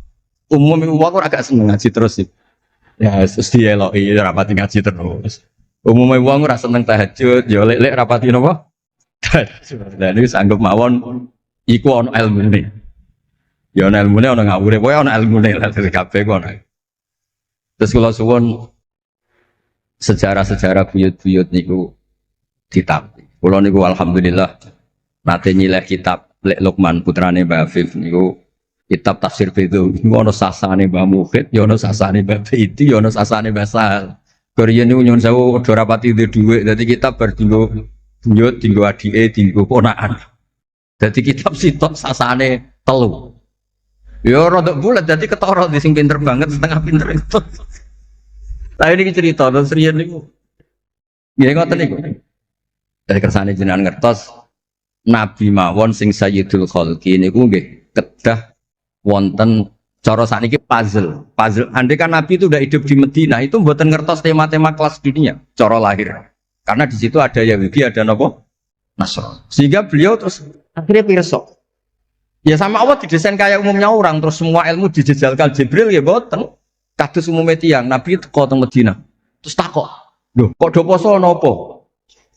Umum wong ora gak seneng ngaji terus iki. Ya wis dieloki rapati ngaji terus. Umume wong ora seneng tahajud, yo lek rapati napa? Tahajud. Lah niku sanggup mawon iku ana ilmune. Ya ana ilmune ana ngawure, pokoke ana ilmune lah kabeh ku ana. Terus kula suwun sejarah-sejarah buyut-buyut niku ditampi. Kula niku alhamdulillah nate nyileh kitab Lek Lukman putrane Mbah Afif niku kitab tafsir itu. Niku ana sasane Mbah Mukhid, ya ana sasane Mbah Baiti, ya ana sasane Mbah Sahal. Korean niku nyuwun sewu ora rapati duwe dhuwit, dadi kitab bar dinggo buyut, dinggo adike, dinggo ponakan. Dadi kitab sitok sasane telu. Ya rada bulat dadi ketara di sing pinter banget setengah pinter itu. Lah ini cerita terus riyen niku. Nggih ngoten niku. Dari kersane jenengan ngertos Nabi mawon sing Sayyidul Khalqi niku nggih kedah wonten cara sakniki puzzle. Puzzle. Andai kan Nabi itu udah hidup di Madinah itu mboten ngertos tema-tema kelas dunia cara lahir. Karena di situ ada Yahudi, ada napa? Nasrani. Sehingga beliau terus akhirnya pirsa. Ya sama Allah didesain kayak umumnya orang terus semua ilmu dijejalkan Jibril ya mboten. Kados umume tiyang Nabi teko teng Madinah. Terus takok, "Lho, kok do poso napa?"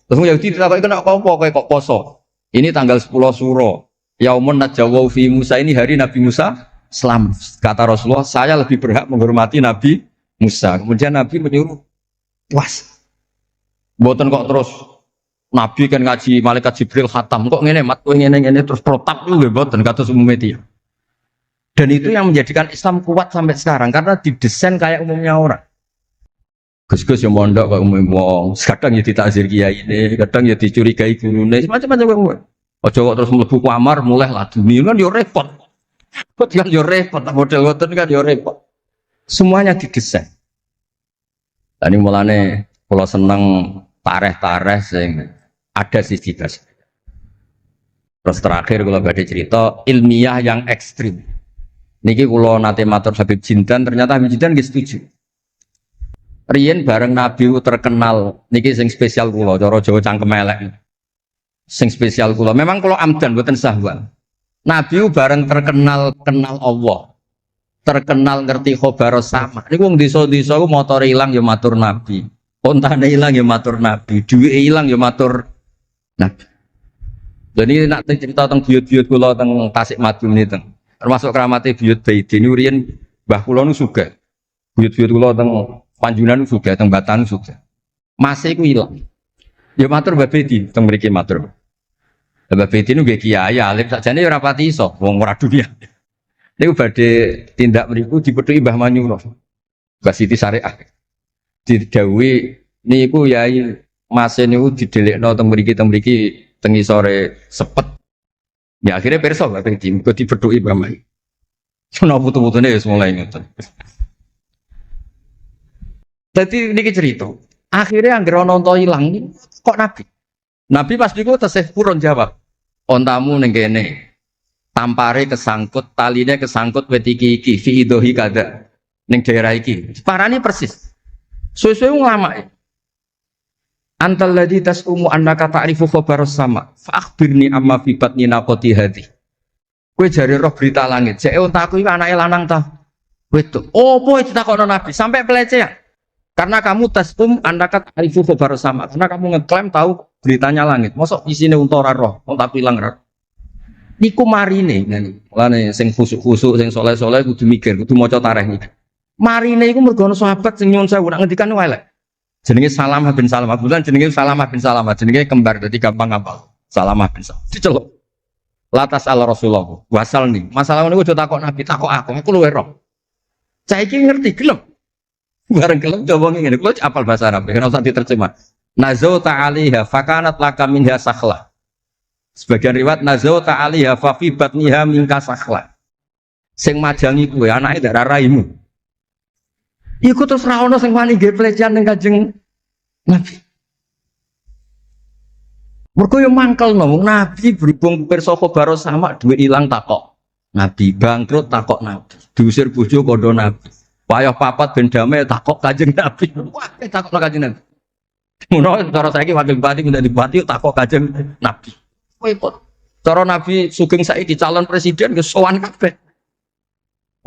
Terus Yahudi ditakoki kena apa kowe kok poso? Ini tanggal 10 Suro. Yaumun najawau fi Musa, ini hari Nabi Musa selamat. Kata Rasulullah, saya lebih berhak menghormati Nabi Musa. Kemudian Nabi menyuruh, "Was. Mboten kok terus Nabi kan ngaji malaikat Jibril khatam kok ngene mat kowe ngene-ngene terus protap ku nggih mboten kados umume tiyang." Dan itu yang menjadikan Islam kuat sampai sekarang karena didesain kayak umumnya orang. Gus-gus yang mondok kayak umum wong, kadang ya ditakzir kiai ini, kadang ya dicurigai gurune, macam-macam wong. Ojo kok terus mlebu kamar mulai laduni kan yo repot. Kok kan yo repot, model ngoten kan yo repot. Semuanya didesain. Dan ini mulane kalau seneng tareh-tareh sing ada sisi gas. Terus terakhir kalau badhe cerita ilmiah yang ekstrim. Niki kula nate matur Habib Jindan, ternyata Habib Jindan nggih setuju. Riyen bareng Nabi terkenal, niki sing spesial kula, cara Jawa cangkem elek. Sing spesial kula, memang kula amdan mboten sahwan. Nabi bareng terkenal kenal Allah. Terkenal ngerti khobar sama. Niku wong desa-desa ku motore ilang ya matur Nabi. Ontane ilang ya matur Nabi, duwike ilang ya matur Nabi. Jadi nak cerita tentang buyut-buyut kula teng Tasikmalaya ini teng. Termasuk keramatnya buyut Baiti ini urian Mbah kula nu suga. Buyut-buyut kula teng Panjunan suga, teng Batan suga. Masih ku ilang. Ya matur Mbah Baiti teng mriki matur. Mbah Baiti nu nggih kiai alim sakjane ora pati iso wong ora dunia. Niku badhe tindak mriku dipethuki Mbah Manyura. Mbah Siti Syariah. Didhawuhi niku yai Mas niku didelikno teng mriki tengi sore sepet. Ya akhirnya pirsa Mbah Pedi kok dibedhuki Mbah Mai. Sono putu-putune wis mulai ngoten. Dadi niki cerita. Akhirnya anggere ana unta ilang kok Nabi. Nabi pas niku tesih purun jawab. Ontamu ning kene. Tampare kesangkut, taline kesangkut wit iki fi idhi kada. Ning daerah iki. Parane persis. Suwe-suwe nglamake. Antal ladzi tasumu annaka ta'rifu khabaras sama. Fa akhbirni amma fi batni naqati hadhi. Kowe jare roh berita langit. Jek untaku iki anake lanang ta? Wedok. Opo ditakokno Nabi sampai pelecehan. Karena kamu tasum annaka ta'rifu khabaras sama. Karena kamu ngeklaim tahu beritanya langit. Mosok isine unta ora roh, unta pilang roh. Niku marine ngene. Mulane sing khusuk-khusuk sing saleh-saleh kudu mikir, kudu maca tarikh iki. Marine iku mergo ana sahabat sing nyuwun sewu nak ngendikan elek. Jenenge Salamah bin Salamah. Kebetulan jenenge Salamah bin Salamah. Jenenge kembar dadi gampang hafal. Salamah bin Salamah. Diceluk. Latas ala Rasulullah. Wasal nih. Masalah niku aja takok Nabi, takok aku luwe roh. Saiki ngerti gelem. Bareng gelem coba ngene. Kulo apal bahasa Arab, ora usah diterjemah. Nazau ta'aliha fakanat laka minha sakhla. Sebagian riwayat nazau ta'aliha fa fi batniha minka sakhla. Sing majangi kowe anake ndak raimu. Iku terus ra ono sing wani nggih pelecehan ning Kanjeng Nabi. Mergo yo mangkelno Nabi berhubung pirsa khabar sama duwe ilang takok. Nabi bangkrut takok Nabi. Diusir bojo kandha Nabi. Payah papat ben damai takok Kanjeng Nabi. Wah, takok Kanjeng Nabi. Ngono cara saiki wakil bupati minta dibupati takok Kanjeng Nabi. Repot. Cara Nabi Sugeng saiki calon presiden ke sowan kabeh.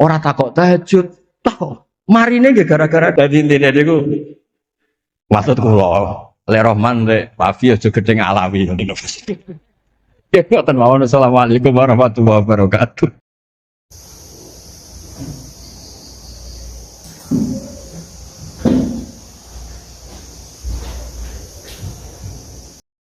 Ora takok tahajud, takok. Marine nggih gara-gara dadi intine niku. Maksud kula, Le Rahman le Pavi aja gedhe ngalawi ngono. Ya ngoten mawon. Assalamualaikum warahmatullahi wabarakatuh.